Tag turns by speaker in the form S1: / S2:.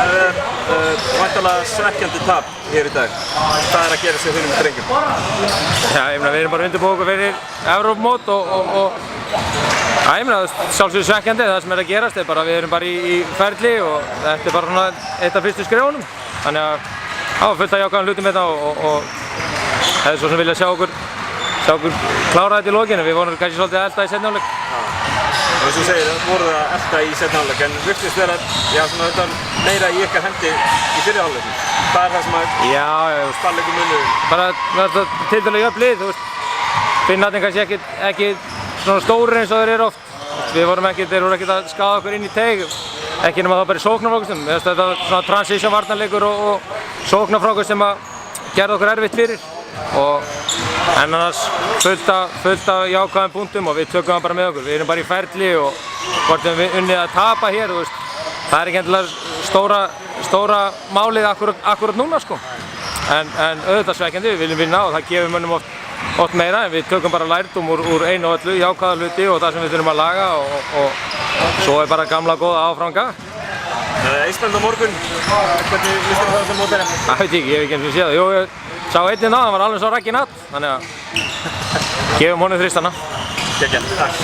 S1: Það væntanlega svekkjandi tap hér í dag. Hvað að gera sig þínum drengjum?
S2: Já, ég meina við erum bara undirbúið okkur fyrir Evrópumót og ég meina sjálfsögðu svekkjandi. Það sem að gerast bara við erum bara í ferli og þetta bara svona eitt af fyrstu skrefunum. Þannig að það var fullt af jákvæðum hlutum hérna og hefði svo sem vilja sjá okkur klára þetta í lokinu. Við vorum kannski svolítið að elda í seinni hálfleik.
S1: Og eins og þú segir, það voru að elda í seinni hálfleik, en virtist vera þetta meira í ykkar hendi í fyrri hálfleikum. Hvað það sem að spannleikum munur?
S2: Bara þetta tiltölulega jöfn lið, þú veist. Finnarnir kannski ekki svona stórir eins og þeir eru oft. Þeir voru ekkert að skaða okkur inn í teig, ekki nema það bara í sóknarfrákustum. Þetta var svona transition varnarleikur og sóknarfrákust sem að gerði okkur erfitt fyrir. En annars fullt af jákvæðum punktum og við tökum það bara með okkur. Við erum bara í ferli og hvort við unnið að tapa hér, þú veist. Það er ekki endilega stóra málið akkurat núna sko. En auðvitað svekkjandi, við viljum vinna og það gefur mönnum oft meira, en við tökum bara lærdóm úr einu og öllu, jákvæða hluti og það sem við þurfum að laga og svo er bara gamla góða áfranga.
S1: Ísland á morgun, hvernig líst þér það sem mót þeirra?
S2: Það veit ég hef ekki eins og séð það. Jú, ég sá einninn það, hann var alveg svo rakinn hatt, þannig að gefum honum þristana.
S1: Takk.